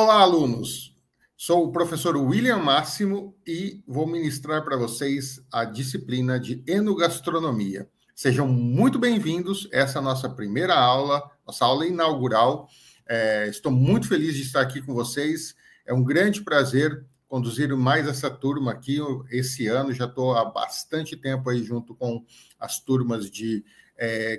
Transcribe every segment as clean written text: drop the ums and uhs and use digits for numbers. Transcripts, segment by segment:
Olá, alunos! Sou o professor William Máximo e vou ministrar para vocês a disciplina de enogastronomia. Sejam muito bem-vindos, essa é a nossa primeira aula, nossa aula inaugural. Estou muito feliz de estar aqui com vocês, é um grande prazer conduzir mais essa turma aqui esse ano, já estou há bastante tempo aí junto com as turmas de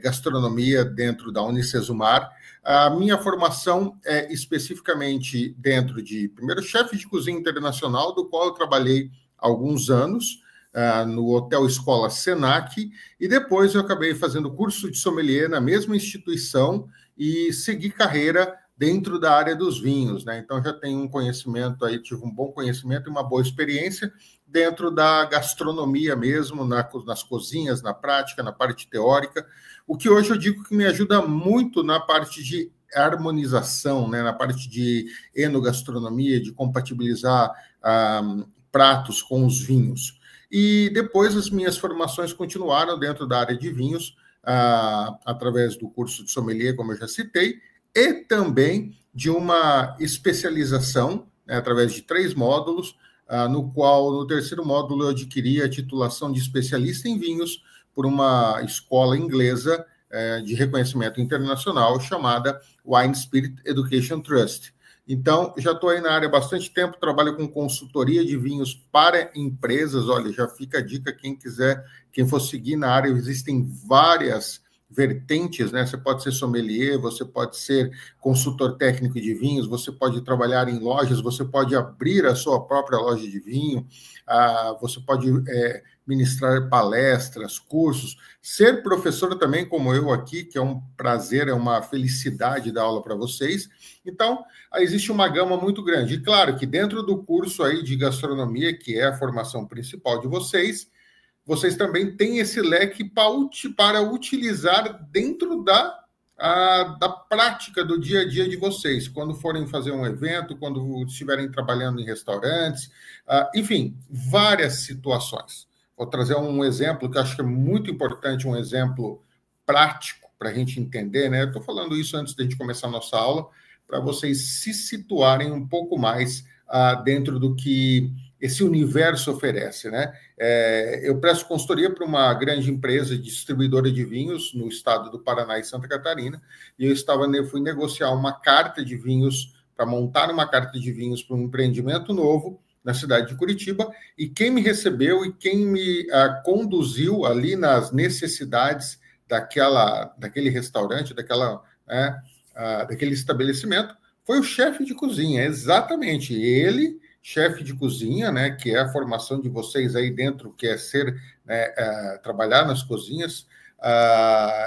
gastronomia dentro da Unicesumar. A minha formação é especificamente dentro de, primeiro, chefe de cozinha internacional, do qual eu trabalhei há alguns anos, no Hotel Escola Senac, e depois eu acabei fazendo curso de sommelier na mesma instituição e segui carreira dentro da área dos vinhos, né? Então já tenho um conhecimento aí, tive um bom conhecimento e uma boa experiência dentro da gastronomia mesmo, nas cozinhas, na prática, na parte teórica, o que hoje eu digo que me ajuda muito na parte de harmonização, né? Na parte de enogastronomia, de compatibilizar pratos com os vinhos. E depois as minhas formações continuaram dentro da área de vinhos, através do curso de sommelier, como eu já citei, e também de uma especialização, né, através de 3 módulos, no qual, no terceiro módulo, eu adquiri a titulação de especialista em vinhos por uma escola inglesa de reconhecimento internacional chamada Wine Spirit Education Trust. Então, já estou aí na área há bastante tempo, trabalho com consultoria de vinhos para empresas. Olha, já fica a dica, quem quiser, quem for seguir na área, existem várias vertentes, né? Você pode ser sommelier, você pode ser consultor técnico de vinhos, você pode trabalhar em lojas, você pode abrir a sua própria loja de vinho, você pode ministrar palestras, cursos, ser professor também, como eu aqui, que é um prazer, é uma felicidade dar aula para vocês. Então, existe uma gama muito grande. E claro que dentro do curso aí de gastronomia, que é a formação principal de vocês também têm esse leque para utilizar dentro da prática do dia a dia de vocês, quando forem fazer um evento, quando estiverem trabalhando em restaurantes, enfim, várias situações. Vou trazer um exemplo que eu acho que é muito importante, um exemplo prático para a gente entender, né? Estou falando isso antes de a gente começar a nossa aula, para vocês se situarem um pouco mais dentro do que esse universo oferece, né? Eu presto consultoria para uma grande empresa distribuidora de vinhos no estado do Paraná e Santa Catarina, e eu fui negociar uma carta de vinhos, para montar uma carta de vinhos para um empreendimento novo na cidade de Curitiba, e quem me recebeu e quem me conduziu ali nas necessidades daquele restaurante, daquele estabelecimento, foi o chefe de cozinha, exatamente. Ele, chefe de cozinha, né, que é a formação de vocês aí dentro, que é ser, trabalhar nas cozinhas,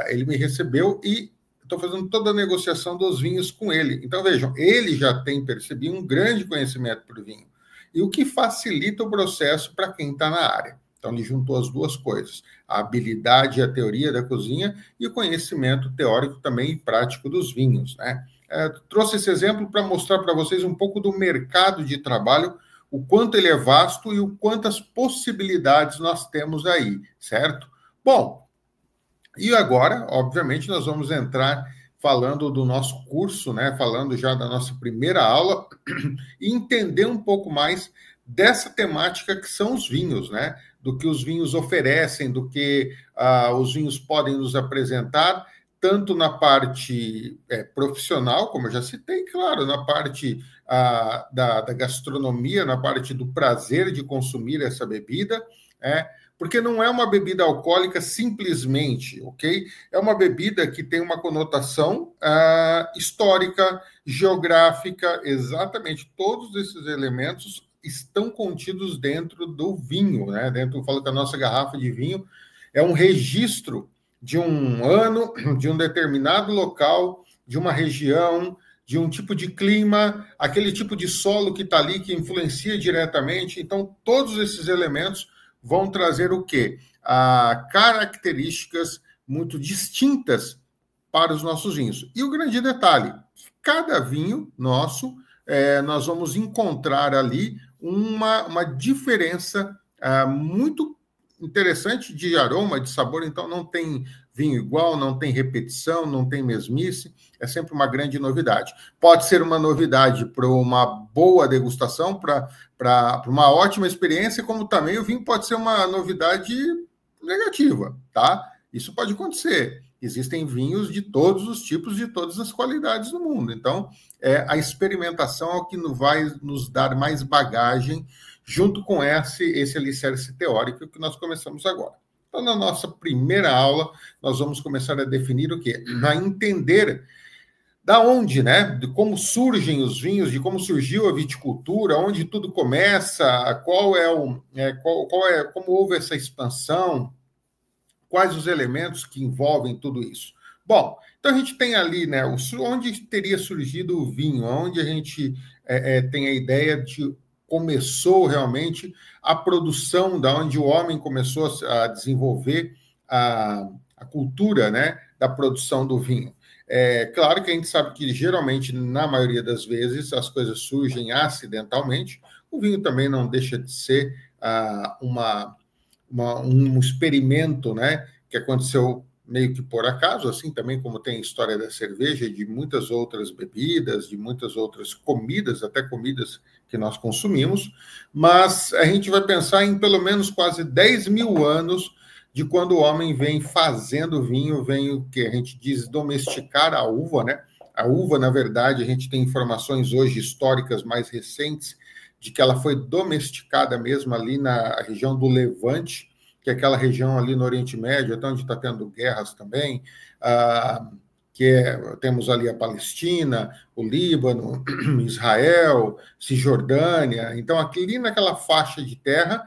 ele me recebeu e estou fazendo toda a negociação dos vinhos com ele. Então, vejam, ele já tem, percebi, um grande conhecimento por vinho, e o que facilita o processo para quem está na área. Então, ele juntou as duas coisas, a habilidade e a teoria da cozinha e o conhecimento teórico também e prático dos vinhos, né? Trouxe esse exemplo para mostrar para vocês um pouco do mercado de trabalho, o quanto ele é vasto e o quantas possibilidades nós temos aí, certo? Bom, e agora, obviamente, nós vamos entrar falando do nosso curso, né? Falando já da nossa primeira aula e entender um pouco mais dessa temática que são os vinhos, né? Do que os vinhos oferecem, do que os vinhos podem nos apresentar, tanto na parte profissional, como eu já citei, claro, na parte da gastronomia, na parte do prazer de consumir essa bebida, porque não é uma bebida alcoólica simplesmente, ok? É uma bebida que tem uma conotação histórica, geográfica, exatamente todos esses elementos estão contidos dentro do vinho, né? Eu falo que a nossa garrafa de vinho é um registro de um ano, de um determinado local, de uma região, de um tipo de clima, aquele tipo de solo que está ali, que influencia diretamente. Então, todos esses elementos vão trazer o quê? Características muito distintas para os nossos vinhos. E o grande detalhe, cada vinho nosso, nós vamos encontrar ali uma diferença muito interessante de aroma, de sabor, então não tem vinho igual, não tem repetição, não tem mesmice, é sempre uma grande novidade. Pode ser uma novidade para uma boa degustação, para uma ótima experiência, como também o vinho pode ser uma novidade negativa, tá? Isso pode acontecer. Existem vinhos de todos os tipos, de todas as qualidades do mundo. Então, a experimentação é o que vai nos dar mais bagagem junto com esse alicerce teórico que nós começamos agora. Então, na nossa primeira aula, nós vamos começar a definir o quê? A entender da onde, né? De como surgem os vinhos, de como surgiu a viticultura, onde tudo começa, como houve essa expansão, quais os elementos que envolvem tudo isso. Bom, então a gente tem ali, né, onde teria surgido o vinho, onde a gente tem a ideia de começou realmente a produção, da onde o homem começou a desenvolver a cultura, né, da produção do vinho. Claro que a gente sabe que, geralmente, na maioria das vezes, as coisas surgem acidentalmente. O vinho também não deixa de ser um experimento, né, que aconteceu meio que por acaso, assim também como tem a história da cerveja e de muitas outras bebidas, de muitas outras comidas, até comidas que nós consumimos, mas a gente vai pensar em pelo menos quase 10 mil anos de quando o homem vem fazendo vinho, vem o que a gente diz domesticar a uva, né? A uva, na verdade, a gente tem informações hoje históricas mais recentes de que ela foi domesticada mesmo ali na região do Levante, que é aquela região ali no Oriente Médio, até onde está tendo guerras também, temos ali a Palestina, o Líbano, Israel, Cisjordânia. Então, ali naquela faixa de terra,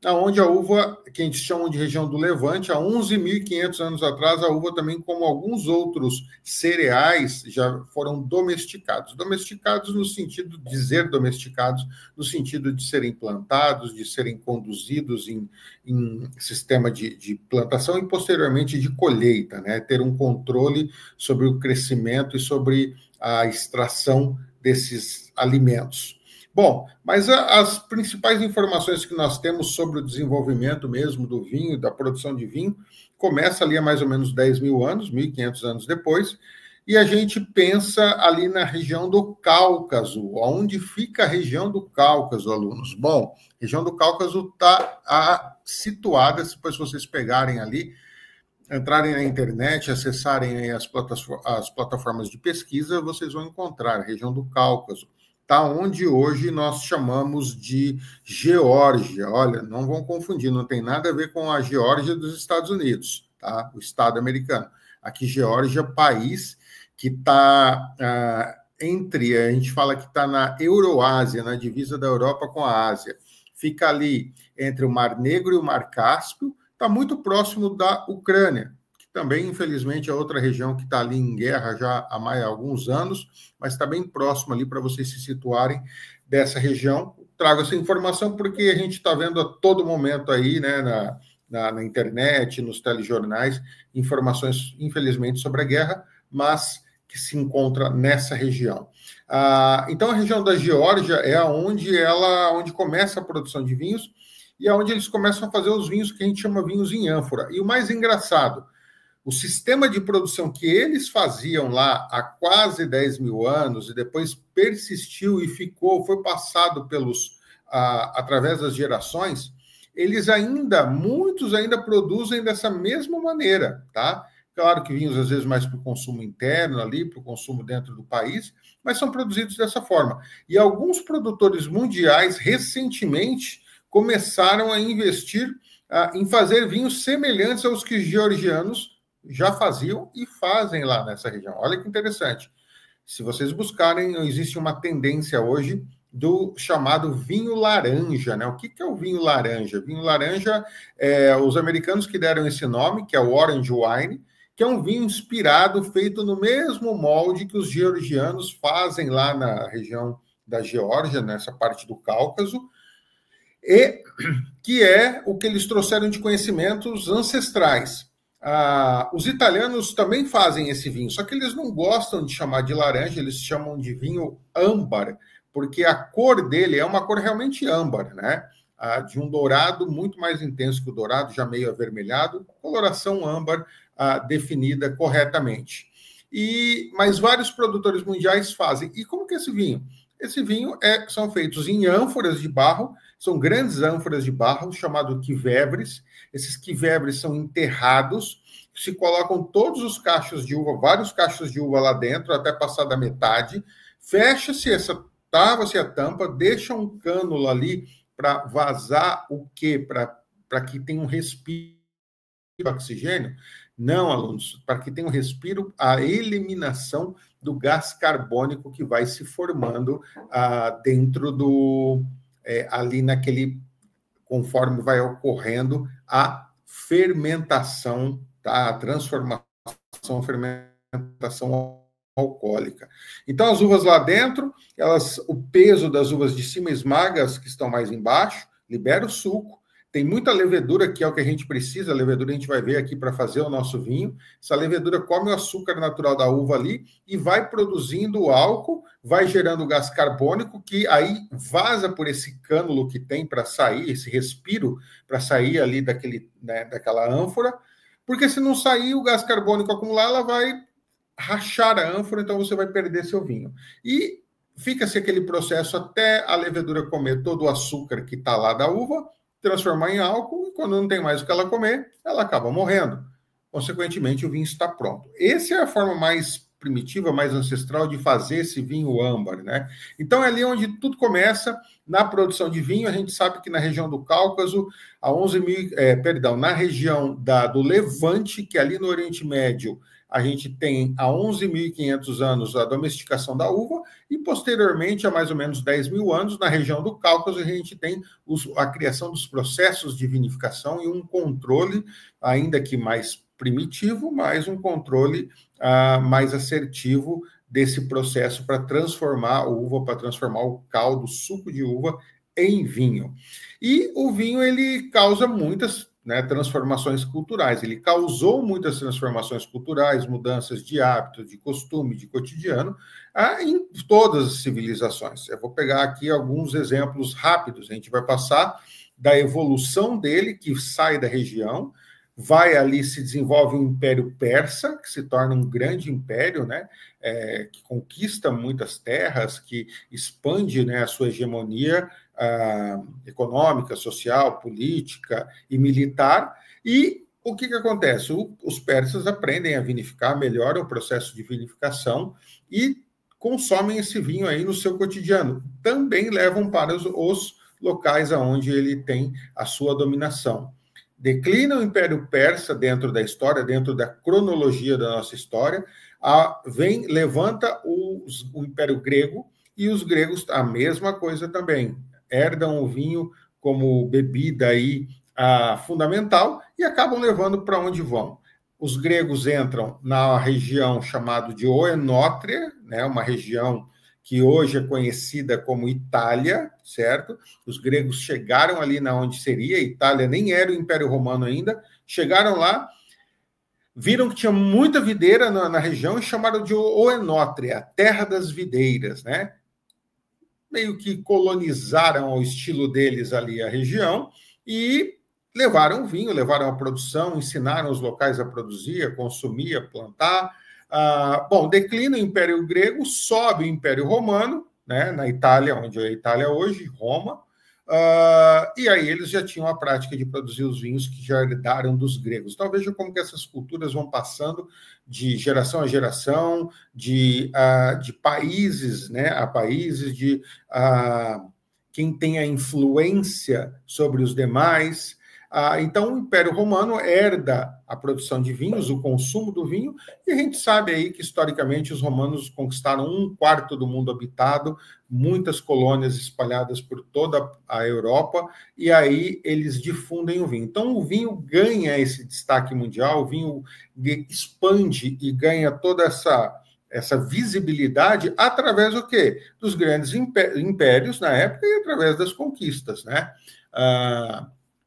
onde a uva, que a gente chama de região do Levante, há 11.500 anos atrás, a uva também, como alguns outros cereais, já foram domesticados. Domesticados no sentido de dizer domesticados, no sentido de serem plantados, de serem conduzidos em sistema de plantação e, posteriormente, de colheita, né? Ter um controle sobre o crescimento e sobre a extração desses alimentos. Bom, mas as principais informações que nós temos sobre o desenvolvimento mesmo do vinho, da produção de vinho, começa ali há mais ou menos 10 mil anos, 1.500 anos depois, e a gente pensa ali na região do Cáucaso. Onde fica a região do Cáucaso, alunos? Bom, a região do Cáucaso está situada, depois vocês pegarem ali, entrarem na internet, acessarem aí as plataformas de pesquisa, vocês vão encontrar a região do Cáucaso. Tá onde hoje nós chamamos de Geórgia. Olha, não vão confundir, não tem nada a ver com a Geórgia dos Estados Unidos, tá? O Estado americano. Aqui, Geórgia, país que está a gente fala que está na Euroásia, na divisa da Europa com a Ásia. Fica ali entre o Mar Negro e o Mar Cáspio, está muito próximo da Ucrânia, também, infelizmente, é outra região que está ali em guerra já há alguns anos, mas está bem próximo ali para vocês se situarem dessa região. Trago essa informação porque a gente está vendo a todo momento aí, né, na internet, nos telejornais, informações, infelizmente, sobre a guerra, mas que se encontra nessa região. Então, a região da Geórgia é onde começa a produção de vinhos e é onde eles começam a fazer os vinhos que a gente chama vinhos em ânfora. E o mais engraçado, o sistema de produção que eles faziam lá há quase 10 mil anos e depois persistiu e foi passado através das gerações, muitos ainda produzem dessa mesma maneira, tá? Claro que vinhos às vezes mais para o consumo interno ali, para o consumo dentro do país, mas são produzidos dessa forma. E alguns produtores mundiais recentemente começaram a investir em fazer vinhos semelhantes aos que os georgianos já faziam e fazem lá nessa região. Olha que interessante. Se vocês buscarem, existe uma tendência hoje do chamado vinho laranja, né? O que é o vinho laranja? Vinho laranja, os americanos que deram esse nome, que é o Orange Wine, que é um vinho inspirado, feito no mesmo molde que os georgianos fazem lá na região da Geórgia, nessa parte do Cáucaso, e que é o que eles trouxeram de conhecimentos ancestrais. Os italianos também fazem esse vinho, só que eles não gostam de chamar de laranja, eles chamam de vinho âmbar, porque a cor dele é uma cor realmente âmbar, né? de um dourado muito mais intenso que o dourado, já meio avermelhado, coloração âmbar definida corretamente. Mas vários produtores mundiais fazem. E como que é esse vinho? Esse vinho são feitos em ânforas de barro, são grandes ânforas de barro, chamado quivevres. Esses quivevres são enterrados, se colocam todos os cachos de uva, vários cachos de uva lá dentro, até passar da metade, fecha-se tava-se a tampa, deixa um cânulo ali para vazar o quê? Para que tenha um respiro de oxigênio? Não, alunos, para que tenha um respiro, a eliminação do gás carbônico que vai se formando dentro ali conforme vai ocorrendo a fermentação, tá? A transformação, a fermentação alcoólica. Então, as uvas lá dentro, o peso das uvas de cima esmaga as que estão mais embaixo, libera o suco, tem muita levedura, que é o que a gente precisa, a levedura a gente vai ver aqui para fazer o nosso vinho. Essa levedura come o açúcar natural da uva ali e vai produzindo o álcool, vai gerando gás carbônico, que aí vaza por esse cânulo que tem para sair, esse respiro para sair ali daquela ânfora, porque se não sair o gás carbônico acumular, ela vai rachar a ânfora, então você vai perder seu vinho. E fica-se aquele processo até a levedura comer todo o açúcar que está lá da uva, transformar em álcool, e quando não tem mais o que ela comer, ela acaba morrendo. Consequentemente, o vinho está pronto. Essa é a forma mais primitiva, mais ancestral de fazer esse vinho âmbar, né? Então, é ali onde tudo começa, na produção de vinho. A gente sabe que na região do Cáucaso, na região do Levante, que é ali no Oriente Médio, a gente tem há 11.500 anos a domesticação da uva, e posteriormente, há mais ou menos 10.000 anos, na região do Cáucaso, a gente tem a criação dos processos de vinificação e um controle, ainda que mais primitivo, mas um controle mais assertivo desse processo para transformar a uva, para transformar o caldo, o suco de uva, em vinho. E o vinho, ele causa muitas transformações culturais. Ele causou muitas transformações culturais, mudanças de hábito, de costume, de cotidiano, em todas as civilizações. Eu vou pegar aqui alguns exemplos rápidos. A gente vai passar da evolução dele, que sai da região, vai ali, se desenvolve um império persa, que se torna um grande império, né, que conquista muitas terras, que expande, né, a sua hegemonia econômica, social, política e militar. E o que acontece? Os persas aprendem a vinificar, melhoram o processo de vinificação e consomem esse vinho aí no seu cotidiano. Também levam para os locais onde ele tem a sua dominação. Declina o Império Persa dentro da história, dentro da cronologia da nossa história, levanta o Império Grego, e os gregos a mesma coisa também, herdam o vinho como bebida aí, fundamental, e acabam levando para onde vão. Os gregos entram na região chamada de Oenótria, né, uma região que hoje é conhecida como Itália, certo? Os gregos chegaram ali na onde seria, Itália nem era o Império Romano ainda, chegaram lá, viram que tinha muita videira na região e chamaram de Oenótria, a terra das videiras, né? Meio que colonizaram ao estilo deles ali a região e levaram o vinho, levaram a produção, ensinaram os locais a produzir, a consumir, a plantar. Declina o Império Grego, sobe o Império Romano, né, na Itália, onde é a Itália hoje, Roma, e aí eles já tinham a prática de produzir os vinhos que já herdaram dos gregos. Então, veja como que essas culturas vão passando de geração a geração, de países, né, a países, de quem tem a influência sobre os demais. Então, o Império Romano herda a produção de vinhos, o consumo do vinho, e a gente sabe aí que, historicamente, os romanos conquistaram 1/4 do mundo habitado, muitas colônias espalhadas por toda a Europa, e aí eles difundem o vinho. Então, o vinho ganha esse destaque mundial, o vinho expande e ganha toda essa visibilidade através do quê? Dos grandes impérios na época e através das conquistas, né?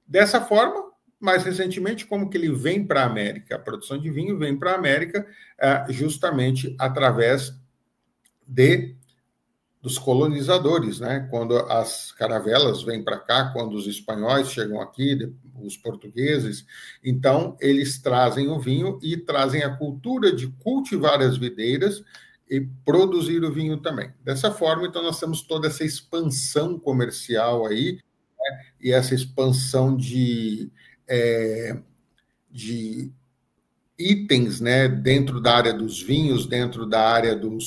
Dessa forma, mais recentemente, como que ele vem para a América? A produção de vinho vem para a América justamente através dos colonizadores, né? Quando as caravelas vêm para cá, quando os espanhóis chegam aqui, os portugueses, então eles trazem o vinho e trazem a cultura de cultivar as videiras e produzir o vinho também. Dessa forma, então, nós temos toda essa expansão comercial aí, né? E essa expansão de itens, né, dentro da área dos vinhos, dentro da área do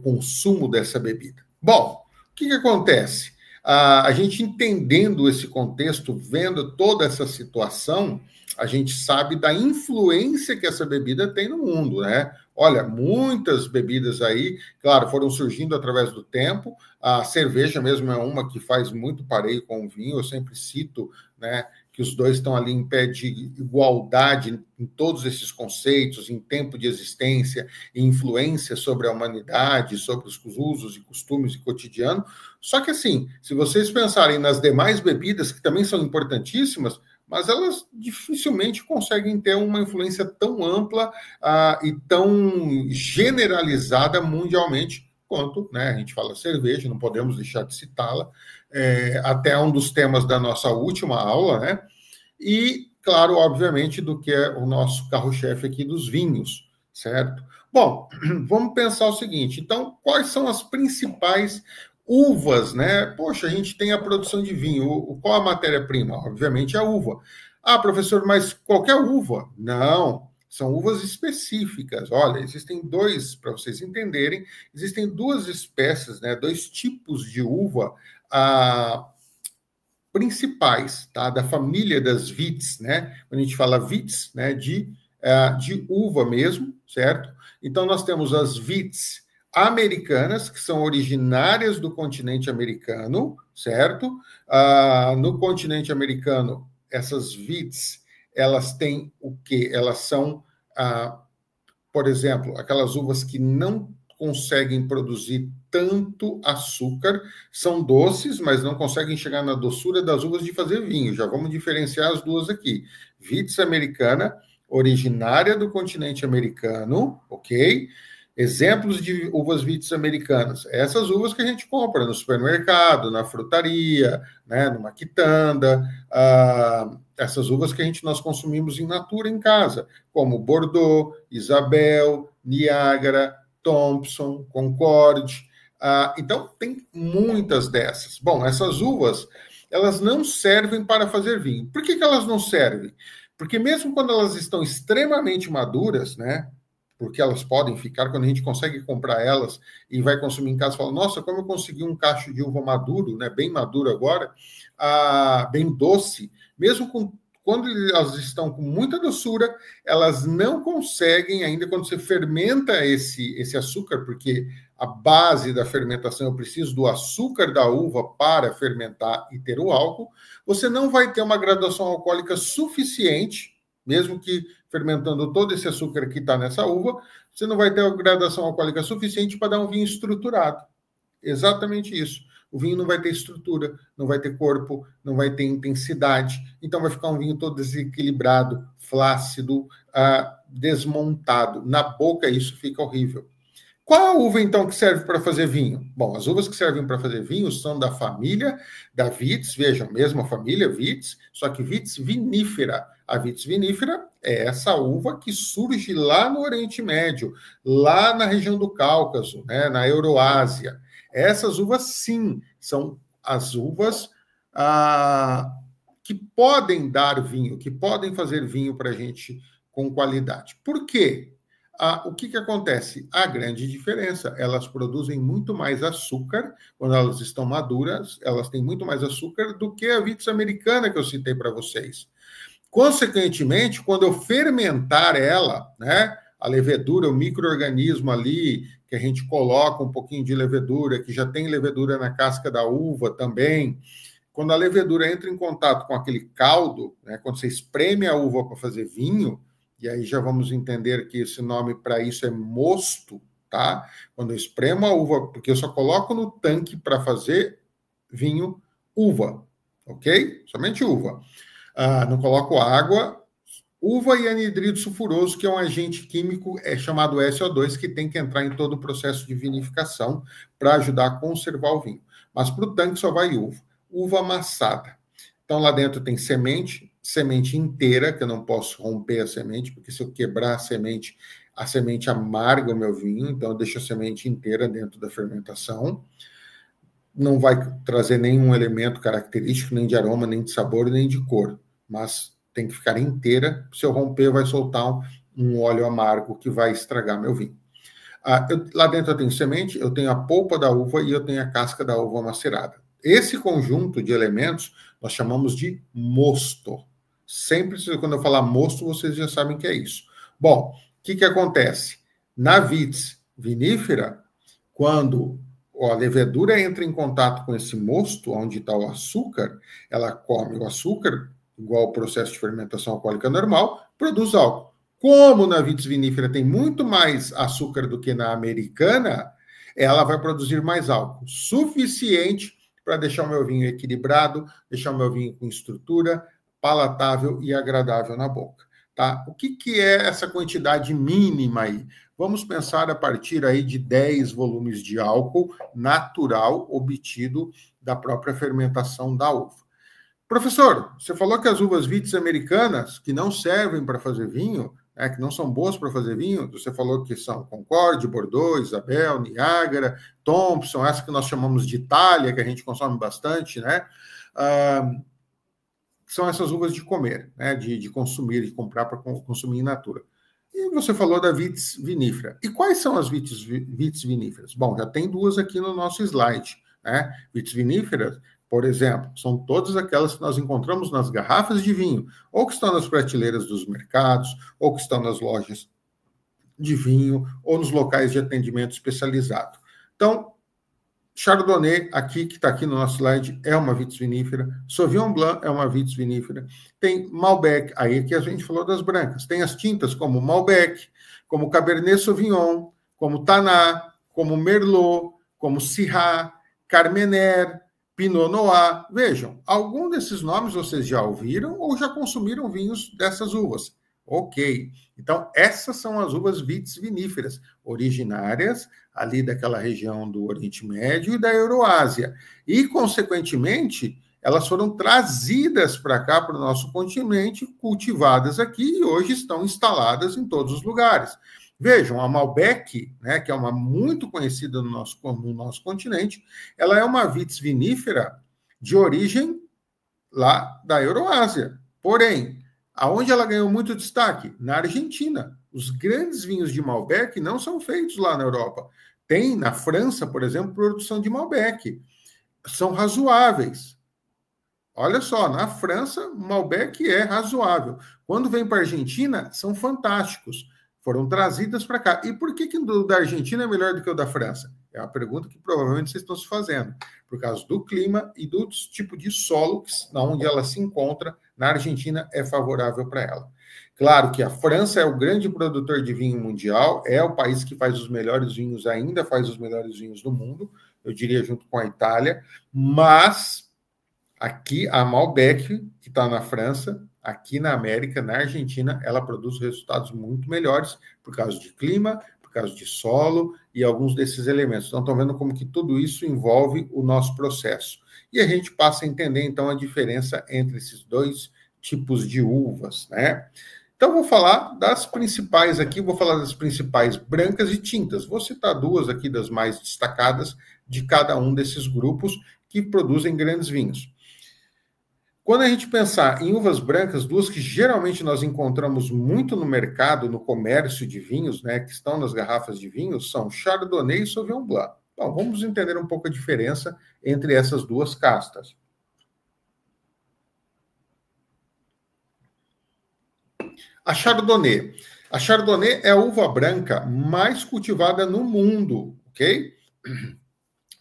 consumo dessa bebida. Bom, o que acontece? A gente entendendo esse contexto, vendo toda essa situação, a gente sabe da influência que essa bebida tem no mundo, né? Olha, muitas bebidas aí, claro, foram surgindo através do tempo. A cerveja mesmo é uma que faz muito pareio com o vinho, eu sempre cito, né, que os dois estão ali em pé de igualdade em todos esses conceitos, em tempo de existência, em influência sobre a humanidade, sobre os usos e costumes do cotidiano. Só que, assim, se vocês pensarem nas demais bebidas, que também são importantíssimas, mas elas dificilmente conseguem ter uma influência tão ampla e tão generalizada mundialmente quanto, né, a gente fala cerveja, não podemos deixar de citá-la, até um dos temas da nossa última aula, né? E, claro, obviamente, do que é o nosso carro-chefe aqui dos vinhos, certo? Bom, vamos pensar o seguinte, então, quais são as principais uvas, né? Poxa, a gente tem a produção de vinho, qual a matéria-prima? Obviamente a uva. Ah, professor, mas qualquer uva? Não, são uvas específicas. Olha, existem para vocês entenderem, existem duas espécies, né? Dois tipos de uva principais, tá? Da família das vites, né? Quando a gente fala vites, né? De uva mesmo, certo? Então, nós temos as vites americanas, que são originárias do continente americano, certo? No continente americano, essas vites, elas têm o quê? Elas são, por exemplo, aquelas uvas que não conseguem produzir tanto açúcar, são doces, mas não conseguem chegar na doçura das uvas de fazer vinho. Já vamos diferenciar as duas aqui. Vites americana, originária do continente americano, ok? Exemplos de uvas vites americanas. Essas uvas que a gente compra no supermercado, na frutaria, né, numa quitanda, essas uvas que nós consumimos in natura em casa, como Bordeaux, Isabel, Niágara, Thompson, Concorde. Então, tem muitas dessas. Bom, essas uvas, elas não servem para fazer vinho. Por que elas não servem? Porque mesmo quando elas estão extremamente maduras, né? Porque elas podem ficar, quando a gente consegue comprar elas e vai consumir em casa, fala, nossa, como eu consegui um cacho de uva maduro, né? Bem maduro agora, bem doce, mesmo quando elas estão com muita doçura, elas não conseguem ainda, quando você fermenta esse açúcar, porque a base da fermentação, eu preciso do açúcar da uva para fermentar e ter o álcool, você não vai ter uma graduação alcoólica suficiente, mesmo que fermentando todo esse açúcar que está nessa uva, você não vai ter uma graduação alcoólica suficiente para dar um vinho estruturado. Exatamente isso. O vinho não vai ter estrutura, não vai ter corpo, não vai ter intensidade. Então vai ficar um vinho todo desequilibrado, flácido, desmontado. Na boca isso fica horrível. Qual a uva, então, que serve para fazer vinho? Bom, as uvas que servem para fazer vinho são da família da Vitis, vejam, mesma família, Vitis, só que Vitis vinífera. A Vitis vinífera é essa uva que surge lá no Oriente Médio, lá na região do Cáucaso, né, na Euroásia. Essas uvas, sim, são as uvas que podem dar vinho, que podem fazer vinho para a gente com qualidade. Por quê? O que acontece? A grande diferença, elas produzem muito mais açúcar, quando elas estão maduras, elas têm muito mais açúcar do que a Vitis americana que eu citei para vocês. Consequentemente, quando eu fermentar ela, né, a levedura, o micro-organismo ali, que a gente coloca um pouquinho de levedura, que já tem levedura na casca da uva também, quando a levedura entra em contato com aquele caldo, né, quando você espreme a uva para fazer vinho, e aí já vamos entender que esse nome para isso é mosto, tá? Quando eu espremo a uva, porque eu só coloco no tanque para fazer vinho uva, ok? Somente uva. Não coloco água, Uva e anidrido sulfuroso, que é um agente químico chamado SO2, que tem que entrar em todo o processo de vinificação para ajudar a conservar o vinho. Mas para o tanque só vai uva. Uva amassada. Então, lá dentro tem semente inteira, que eu não posso romper a semente, porque se eu quebrar a semente amarga o meu vinho, então eu deixo a semente inteira dentro da fermentação. Não vai trazer nenhum elemento característico, nem de aroma, nem de sabor, nem de cor, mas tem que ficar inteira. Se eu romper, vai soltar um óleo amargo que vai estragar meu vinho. Lá dentro eu tenho semente, eu tenho a polpa da uva e eu tenho a casca da uva macerada. Esse conjunto de elementos nós chamamos de mosto. Sempre quando eu falar mosto, vocês já sabem que é isso. Bom, o que acontece? Na vitis vinífera, quando a levedura entra em contato com esse mosto, onde está o açúcar, ela come o açúcar, igual ao processo de fermentação alcoólica normal, produz álcool. Como na vitis vinífera tem muito mais açúcar do que na americana, ela vai produzir mais álcool, suficiente para deixar o meu vinho equilibrado, deixar o meu vinho com estrutura, palatável e agradável na boca. Tá? O que é essa quantidade mínima aí? Vamos pensar a partir aí de 10 volumes de álcool natural obtido da própria fermentação da uva. Professor, você falou que as uvas vitis americanas, que não servem para fazer vinho, que não são boas para fazer vinho, você falou que são Concorde, Bordeaux, Isabel, Niágara, Thompson, essa que nós chamamos de Itália, que a gente consome bastante, né? São essas uvas de comer, né? De consumir, de comprar para consumir in natura. E você falou da vitis vinífera. E quais são as vitis viníferas? Bom, já tem duas aqui no nosso slide, né? Vitis viníferas, por exemplo, são todas aquelas que nós encontramos nas garrafas de vinho, ou que estão nas prateleiras dos mercados, ou que estão nas lojas de vinho, ou nos locais de atendimento especializado. Então, Chardonnay, aqui, que está aqui no nosso slide, é uma vitis vinífera. Sauvignon Blanc é uma vitis vinífera. Tem Malbec, aí que a gente falou das brancas. Tem as tintas como Malbec, como Cabernet Sauvignon, como Tannat, como Merlot, como Syrah, Carmener, Pinot Noir. Vejam, algum desses nomes vocês já ouviram ou já consumiram vinhos dessas uvas. Ok. Então, essas são as uvas vitis viníferas, originárias ali daquela região do Oriente Médio e da Euroásia. E, consequentemente, elas foram trazidas para cá, para o nosso continente, cultivadas aqui e hoje estão instaladas em todos os lugares. Vejam, a Malbec, né, que é uma muito conhecida no nosso continente, ela é uma vitis vinífera de origem lá da Euroásia. Porém, aonde ela ganhou muito destaque? Na Argentina. Os grandes vinhos de Malbec não são feitos lá na Europa. Tem, na França, por exemplo, produção de Malbec. São razoáveis. Olha só, na França, Malbec é razoável. Quando vem para a Argentina, são fantásticos. Foram trazidas para cá. E por que o da Argentina é melhor do que o da França? É uma pergunta que provavelmente vocês estão se fazendo. Por causa do clima e do tipo de solo onde ela se encontra, na Argentina é favorável para ela. Claro que a França é o grande produtor de vinho mundial, é o país que faz os melhores vinhos, ainda faz os melhores vinhos do mundo, eu diria junto com a Itália, mas aqui a Malbec, que está na França, aqui na América, na Argentina, ela produz resultados muito melhores por causa de clima, por causa de solo e alguns desses elementos. Então, estão vendo como que tudo isso envolve o nosso processo. E a gente passa a entender, então, a diferença entre esses dois tipos de uvas, né? Então, vou falar das principais aqui, vou falar das principais brancas e tintas. Vou citar duas aqui das mais destacadas de cada um desses grupos que produzem grandes vinhos. Quando a gente pensar em uvas brancas, duas que geralmente nós encontramos muito no mercado, no comércio de vinhos, né, que estão nas garrafas de vinhos, são Chardonnay e Sauvignon Blanc. Então, vamos entender um pouco a diferença entre essas duas castas. A Chardonnay. A Chardonnay é a uva branca mais cultivada no mundo, ok?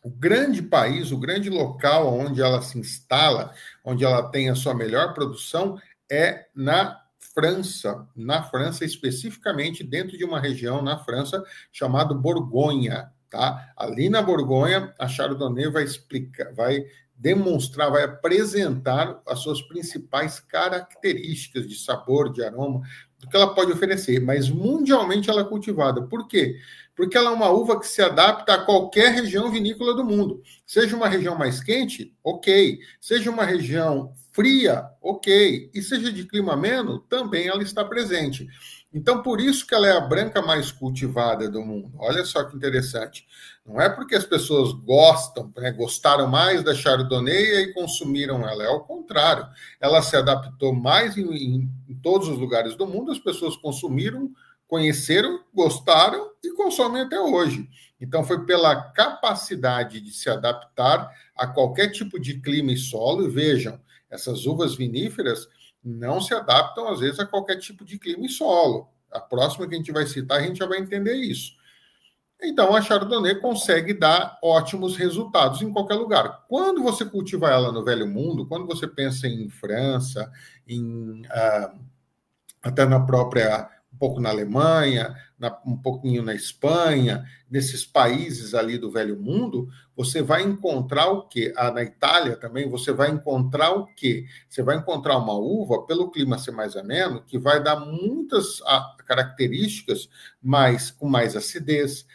O grande país, o grande local onde ela se instala, onde ela tem a sua melhor produção, é na França especificamente dentro de uma região na França chamada Borgonha, tá? Ali na Borgonha, a Chardonnay vai explicar, vai demonstrar, vai apresentar as suas principais características de sabor, de aroma, do que ela pode oferecer, mas mundialmente ela é cultivada. Por quê? Porque ela é uma uva que se adapta a qualquer região vinícola do mundo. Seja uma região mais quente, ok. Seja uma região fria, ok. E seja de clima ameno, também ela está presente. Então, por isso que ela é a branca mais cultivada do mundo. Olha só que interessante. Não é porque as pessoas gostam, né, gostaram mais da Chardonnay e consumiram ela. É ao contrário. Ela se adaptou mais em todos os lugares do mundo, as pessoas consumiram, conheceram, gostaram e consomem até hoje. Então, foi pela capacidade de se adaptar a qualquer tipo de clima e solo. E vejam, essas uvas viníferas não se adaptam, às vezes, a qualquer tipo de clima e solo. A próxima que a gente vai citar, a gente já vai entender isso. Então, a Chardonnay consegue dar ótimos resultados em qualquer lugar. Quando você cultiva ela no Velho Mundo, quando você pensa em França, até na própria, um pouco na Alemanha, um pouquinho na Espanha, nesses países ali do Velho Mundo, você vai encontrar o quê? Na Itália também, você vai encontrar o quê? Você vai encontrar uma uva, pelo clima ser mais ameno, que vai dar muitas características com mais acidez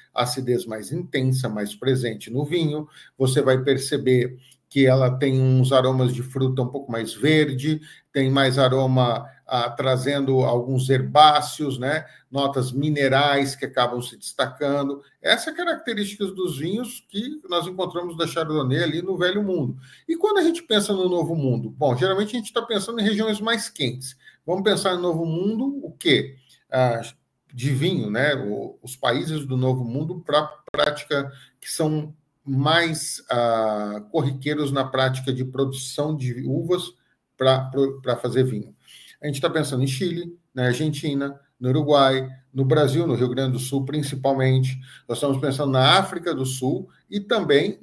mais intensa, mais presente no vinho. Você vai perceber que ela tem uns aromas de fruta um pouco mais verde, tem mais aroma trazendo alguns herbáceos, né? Notas minerais que acabam se destacando. Essa é a característica dos vinhos que nós encontramos da Chardonnay ali no Velho Mundo. E quando a gente pensa no Novo Mundo? Bom, geralmente a gente está pensando em regiões mais quentes. Vamos pensar no Novo Mundo, o quê? De vinho, né? Os países do Novo Mundo para prática que são mais corriqueiros na prática de produção de uvas para fazer vinho. A gente está pensando em Chile, na Argentina, no Uruguai, no Brasil, no Rio Grande do Sul, principalmente. Nós estamos pensando na África do Sul e também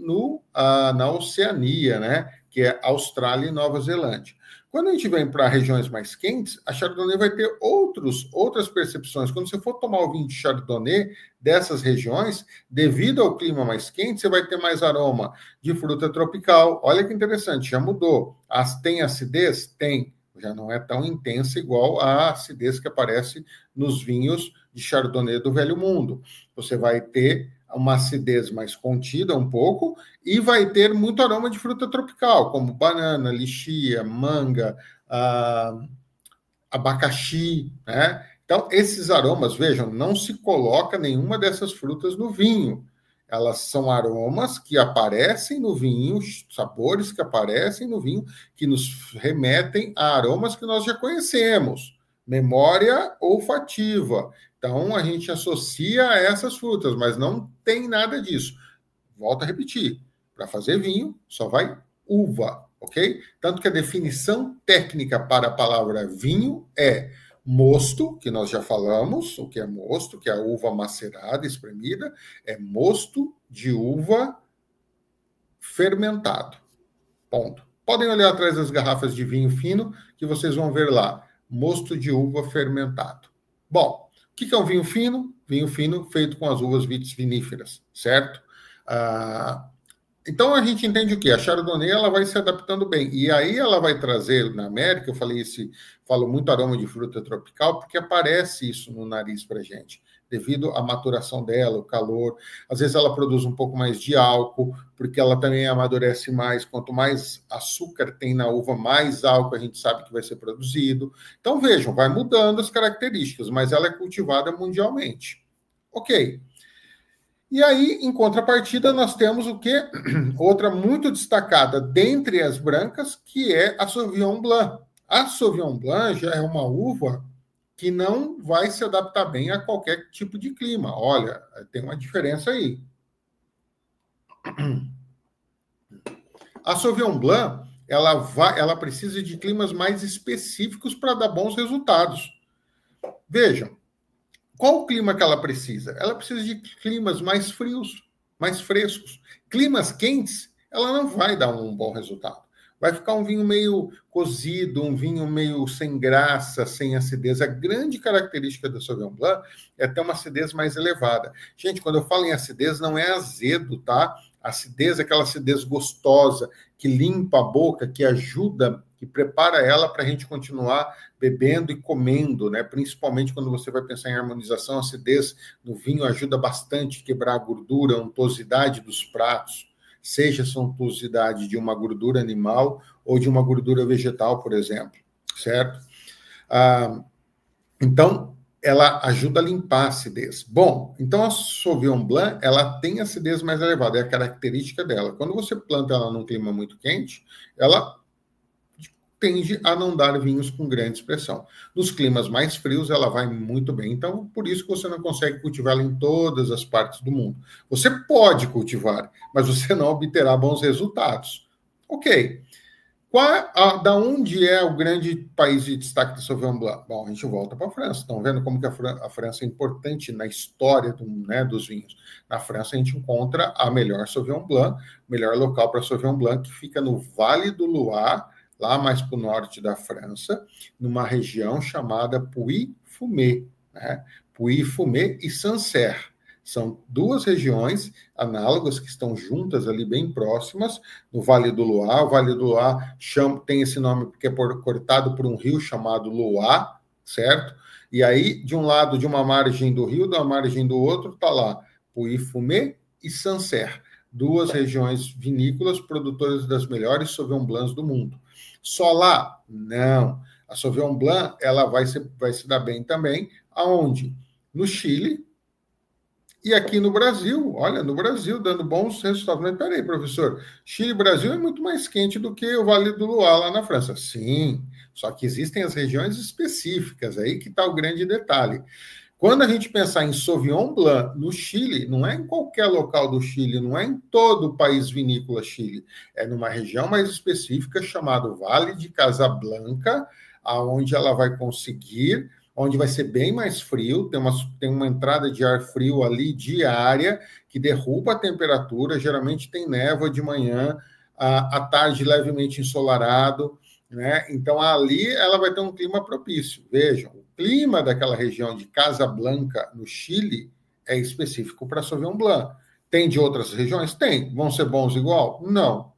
na Oceania, né? Que é Austrália e Nova Zelândia. Quando a gente vem para regiões mais quentes, a Chardonnay vai ter outras percepções. Quando você for tomar o vinho de Chardonnay dessas regiões, devido ao clima mais quente, você vai ter mais aroma de fruta tropical. Olha que interessante, já mudou. Tem acidez? Tem. Já não é tão intensa igual a acidez que aparece nos vinhos de Chardonnay do Velho Mundo. Você vai ter uma acidez mais contida um pouco e vai ter muito aroma de fruta tropical, como banana, lixia, manga, abacaxi, né? Então, esses aromas, vejam, não se coloca nenhuma dessas frutas no vinho. Elas são aromas que aparecem no vinho, sabores que aparecem no vinho, que nos remetem a aromas que nós já conhecemos. Memória olfativa. Então, a gente associa a essas frutas, mas não tem nada disso. Volto a repetir, para fazer vinho, só vai uva, ok? Tanto que a definição técnica para a palavra vinho é mosto, que nós já falamos, o que é mosto, que é a uva macerada, espremida, é mosto de uva fermentado. Ponto. Podem olhar atrás das garrafas de vinho fino, que vocês vão ver lá, mosto de uva fermentado. Bom, o que é um vinho fino? Vinho fino feito com as uvas viníferas, certo? Então, a gente entende o quê? A Chardonnay ela vai se adaptando bem. E aí ela vai trazer, na América, eu falo muito aroma de fruta tropical, porque aparece isso no nariz para a gente, devido à maturação dela, o calor. Às vezes ela produz um pouco mais de álcool, porque ela também amadurece mais. Quanto mais açúcar tem na uva, mais álcool a gente sabe que vai ser produzido. Então, vejam, vai mudando as características, mas ela é cultivada mundialmente. Ok. E aí, em contrapartida, nós temos o quê? Outra muito destacada dentre as brancas, que é a Sauvignon Blanc. A Sauvignon Blanc já é uma uva que não vai se adaptar bem a qualquer tipo de clima. Olha, tem uma diferença aí. A Sauvignon Blanc, ela precisa de climas mais específicos para dar bons resultados. Vejam, qual o clima que ela precisa? Ela precisa de climas mais frios, mais frescos. Climas quentes, ela não vai dar um bom resultado. vai ficar um vinho meio cozido, um vinho meio sem graça, sem acidez. A grande característica do Sauvignon Blanc é ter uma acidez mais elevada. Gente, quando eu falo em acidez, não é azedo, tá? Acidez é aquela acidez gostosa, que limpa a boca, que ajuda, que prepara ela para a gente continuar bebendo e comendo, né? Principalmente quando você vai pensar em harmonização, a acidez no vinho ajuda bastante a quebrar a gordura, a untuosidade dos pratos, seja essa untuosidade de uma gordura animal ou de uma gordura vegetal, por exemplo, certo? Então, ela ajuda a limpar a acidez. Bom, então a Sauvignon Blanc, ela tem acidez mais elevada, é a característica dela. Quando você planta ela num clima muito quente, ela tende a não dar vinhos com grande expressão. Nos climas mais frios, ela vai muito bem. Então, por isso que você não consegue cultivá-la em todas as partes do mundo. Você pode cultivar, mas você não obterá bons resultados. Ok. Da onde é o grande país de destaque do Sauvignon Blanc? Bom, a gente volta para a França. Estão vendo como que a França é importante na história dos vinhos. Na França, a gente encontra a melhor Sauvignon Blanc, o melhor local para Sauvignon Blanc, que fica no Vale do Loire, lá mais para o norte da França, numa região chamada Puy-Fumé, né? Puy-Fumé e Sancerre. São duas regiões análogas que estão juntas ali, bem próximas, no Vale do Loire. O Vale do Loire tem esse nome porque é cortado por um rio chamado Loire, certo? E aí, de um lado, de uma margem do rio, da margem do outro, está lá Puy-Fumé e Sancerre, duas regiões vinícolas produtoras das melhores Sauvignon Blancs do mundo. Só lá? Não. A Sauvignon Blanc, ela vai se dar bem também. Aonde? No Chile e aqui no Brasil. Olha, no Brasil, dando bons resultados. Mas peraí, professor, Chile e Brasil é muito mais quente do que o Vale do Loire lá na França. Sim, só que existem as regiões específicas, aí que está o grande detalhe. Quando a gente pensar em Sauvignon Blanc no Chile, não é em qualquer local do Chile, não é em todo o país vinícola Chile, é numa região mais específica chamada Vale de Casablanca, aonde ela vai conseguir, onde vai ser bem mais frio, tem uma entrada de ar frio ali diária, que derruba a temperatura, geralmente tem névoa de manhã, à tarde levemente ensolarado, né? Então ali ela vai ter um clima propício. Vejam, o clima daquela região de Casablanca, no Chile, é específico para Sauvignon Blanc. Tem de outras regiões? Tem. Vão ser bons igual? Não.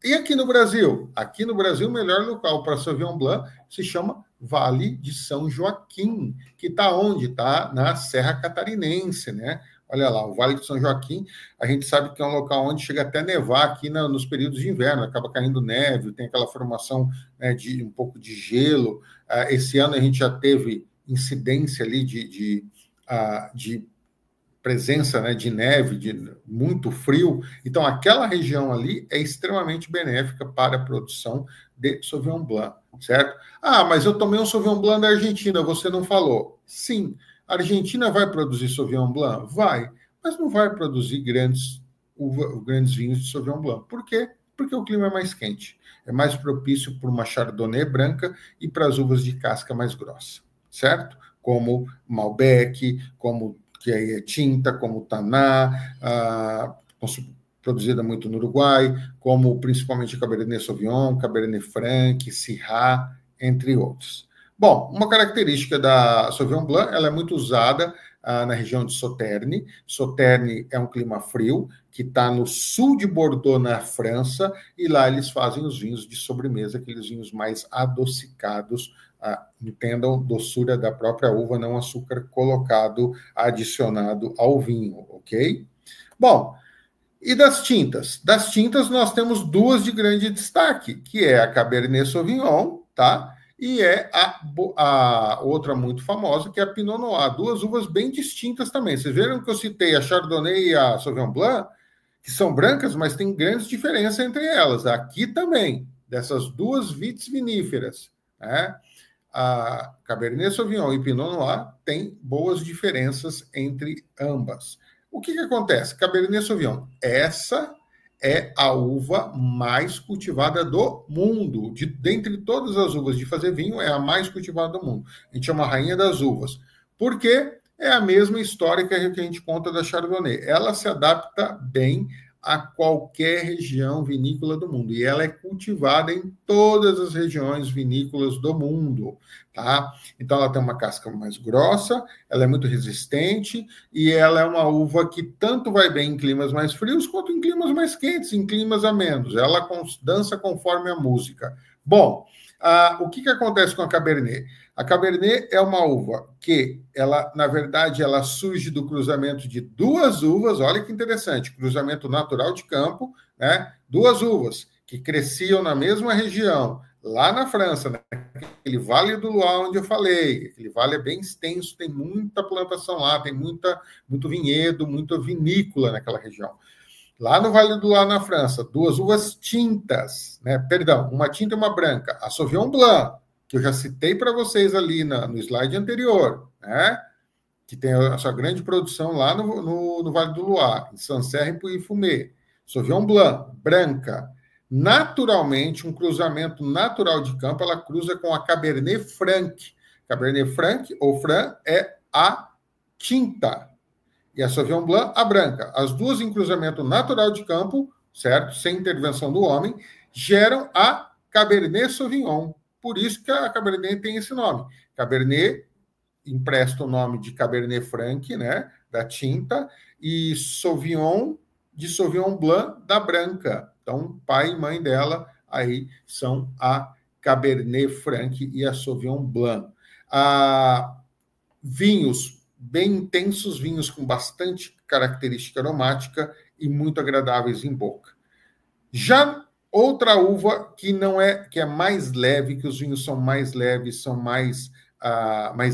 E aqui no Brasil? Aqui no Brasil, o melhor local para Sauvignon Blanc se chama Vale de São Joaquim, que está onde? Está na Serra Catarinense, né? Olha lá, o Vale de São Joaquim, a gente sabe que é um local onde chega até nevar aqui nos períodos de inverno, acaba caindo neve, tem aquela formação, né, de um pouco de gelo. Esse ano a gente já teve incidência ali de presença, né, de neve, de muito frio. Então, aquela região ali é extremamente benéfica para a produção de Sauvignon Blanc, certo? Mas eu tomei um Sauvignon Blanc da Argentina, você não falou. Sim, a Argentina vai produzir Sauvignon Blanc? Vai, mas não vai produzir grandes vinhos de Sauvignon Blanc. Por quê? Porque o clima é mais quente. É mais propício para uma Chardonnay branca e para as uvas de casca mais grossa, certo? Como Malbec, que aí é tinta, como Taná, produzida muito no Uruguai, como principalmente Cabernet Sauvignon, Cabernet Franc, Syrah, entre outros. Bom, uma característica da Sauvignon Blanc, ela é muito usada na região de Sauternes. Sauternes é um clima frio, que está no sul de Bordeaux, na França, e lá eles fazem os vinhos de sobremesa, aqueles vinhos mais adocicados, entendam, doçura da própria uva, não açúcar colocado, adicionado ao vinho, ok? Bom, e das tintas? Das tintas nós temos duas de grande destaque, que é a Cabernet Sauvignon, tá? E é a outra muito famosa, que é a Pinot Noir. Duas uvas bem distintas também. Vocês viram que eu citei a Chardonnay e a Sauvignon Blanc, que são brancas, mas tem grandes diferenças entre elas. Aqui também, dessas duas vites viníferas, né? A Cabernet Sauvignon e Pinot Noir têm boas diferenças entre ambas. O que acontece? Cabernet Sauvignon, essa é a uva mais cultivada do mundo. Dentre todas as uvas de fazer vinho, é a mais cultivada do mundo. A gente chama a rainha das uvas. Por quê? É a mesma história que a gente conta da Chardonnay. Ela se adapta bem a qualquer região vinícola do mundo. E ela é cultivada em todas as regiões vinícolas do mundo, tá? Então, ela tem uma casca mais grossa, ela é muito resistente e ela é uma uva que tanto vai bem em climas mais frios quanto em climas mais quentes, em climas amenos. Ela dança conforme a música. Bom, o que acontece com a Cabernet? A Cabernet é uma uva que, ela, na verdade, ela surge do cruzamento de duas uvas, olha que interessante, cruzamento natural de campo, né? Duas uvas que cresciam na mesma região, lá na França, naquele Vale do Loire onde eu falei, aquele vale é bem extenso, tem muita plantação lá, tem muito vinhedo, muita vinícola naquela região. Lá no Vale do Loire, na França, duas uvas tintas, né? Perdão, uma tinta e uma branca, a Sauvignon Blanc, que eu já citei para vocês ali no slide anterior, né? Que tem a sua grande produção lá no Vale do Loire, em Sancerre e Pouilly-Fumé. Sauvignon Blanc, branca. Naturalmente, um cruzamento natural de campo, ela cruza com a Cabernet Franc. Cabernet Franc, ou Franc, é a tinta. E a Sauvignon Blanc, a branca. As duas em cruzamento natural de campo, certo? Sem intervenção do homem, geram a Cabernet Sauvignon. Por isso que a Cabernet tem esse nome. Cabernet empresta o nome de Cabernet Franc, né, da tinta, e Sauvignon, de Sauvignon Blanc, da branca. Então, pai e mãe dela aí são a Cabernet Franc e a Sauvignon Blanc. Vinhos bem intensos, vinhos com bastante característica aromática e muito agradáveis em boca. Já outra uva que que é mais leve, que os vinhos são mais leves, são mais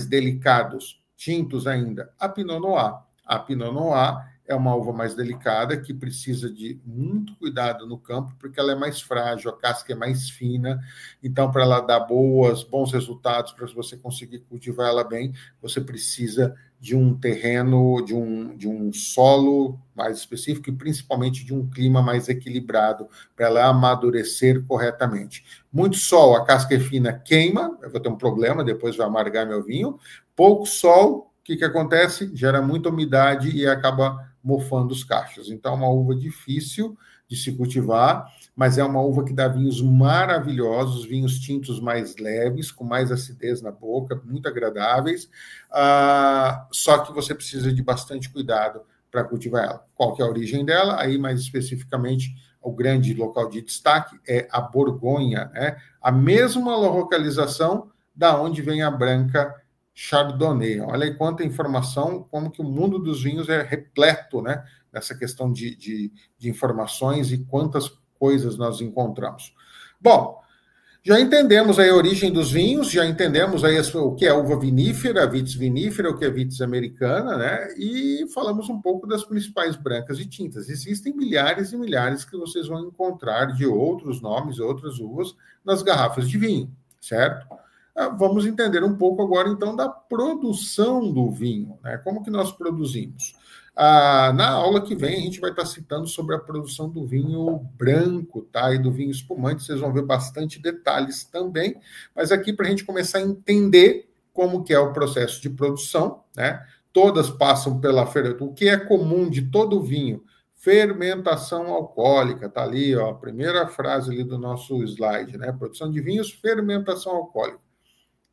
delicados, tintos ainda, a Pinot Noir. A Pinot Noir é uma uva mais delicada, que precisa de muito cuidado no campo, porque ela é mais frágil, a casca é mais fina, então, para ela dar bons resultados, para você conseguir cultivar ela bem, você precisa de um terreno, de um solo mais específico e principalmente de um clima mais equilibrado para ela amadurecer corretamente. Muito sol, a casca é fina, queima, eu vou ter um problema, depois vai amargar meu vinho. Pouco sol, o que acontece? Gera muita umidade e acaba mofando os cachos. Então, é uma uva difícil de se cultivar, mas é uma uva que dá vinhos maravilhosos, vinhos tintos mais leves, com mais acidez na boca, muito agradáveis, só que você precisa de bastante cuidado para cultivar ela. Qual que é a origem dela? Aí, mais especificamente, o grande local de destaque é a Borgonha, né? A mesma localização da onde vem a branca Chardonnay. Olha aí quanta informação, como que o mundo dos vinhos é repleto, né? Nessa questão de informações e quantas coisas nós encontramos. Bom, já entendemos aí a origem dos vinhos, já entendemos aí o que é uva vinífera, a vitis vinífera, o que é vitis americana, né? E falamos um pouco das principais brancas e tintas. Existem milhares e milhares que vocês vão encontrar de outros nomes, outras uvas, nas garrafas de vinho, certo? Vamos entender um pouco agora, então, da produção do vinho, né? Como que nós produzimos? Na aula que vem, a gente vai estar citando sobre a produção do vinho branco, tá? E do vinho espumante, vocês vão ver bastante detalhes também, mas aqui para a gente começar a entender como que é o processo de produção, né? Todas passam pela fermentação. O que é comum de todo vinho? Fermentação alcoólica, tá ali, ó, a primeira frase ali do nosso slide, né? Produção de vinhos, fermentação alcoólica.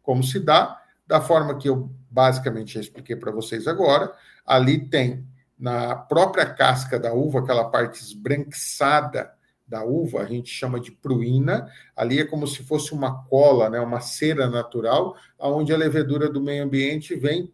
Como se dá? Da forma que eu basicamente já expliquei para vocês agora. Ali tem, na própria casca da uva, aquela parte esbranquiçada da uva, a gente chama de pruína. Ali é como se fosse uma cola, né, uma cera natural, onde a levedura do meio ambiente vem,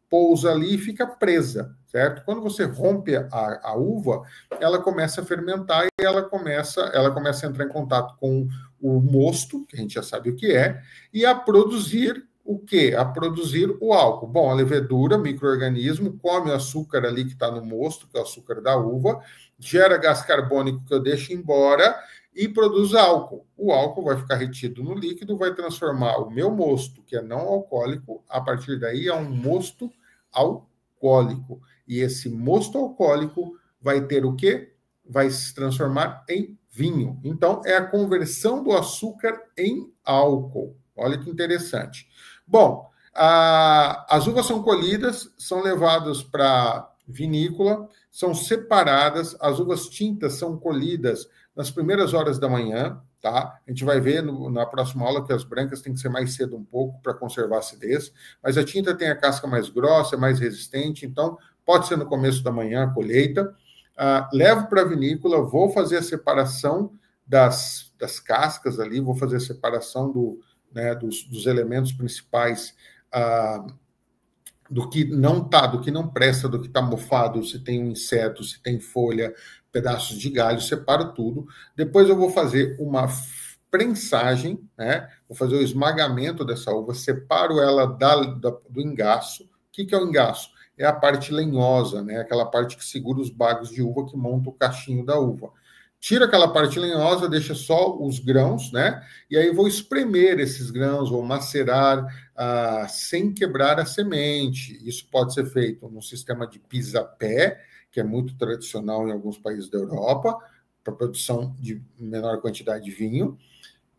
pousa ali e fica presa, certo? Quando você rompe a uva, ela começa a fermentar e ela começa a entrar em contato com o mosto, que a gente já sabe o que é, e a produzir o quê? A produzir o álcool. Bom, a levedura, micro-organismo, come o açúcar ali que está no mosto, que é o açúcar da uva, gera gás carbônico que eu deixo embora e produz álcool. O álcool vai ficar retido no líquido, vai transformar o meu mosto, que é não alcoólico, a partir daí é um mosto alcoólico. E esse mosto alcoólico vai ter o quê? Vai se transformar em vinho. Então, é a conversão do açúcar em álcool. Olha que interessante. Bom, as uvas são colhidas, são levadas para vinícola, são separadas, as uvas tintas são colhidas nas primeiras horas da manhã, tá? A gente vai ver na próxima aula que as brancas têm que ser mais cedo um pouco para conservar a acidez, mas a tinta tem a casca mais grossa, mais resistente, então pode ser no começo da manhã a colheita. Levo para a vinícola, vou fazer a separação das cascas ali, vou fazer a separação dos elementos principais, do que não tá, do que não presta, do que está mofado, se tem um inseto, se tem folha, pedaços de galho, separo tudo. Depois eu vou fazer uma prensagem, né? Vou fazer o esmagamento dessa uva, separo ela do engaço. O que é o engaço? É a parte lenhosa, né? Aquela parte que segura os bagos de uva que monta o cachinho da uva. Tira aquela parte lenhosa, deixa só os grãos, né? E aí vou espremer esses grãos, vou macerar sem quebrar a semente. Isso pode ser feito no sistema de pisapé, que é muito tradicional em alguns países da Europa, para produção de menor quantidade de vinho,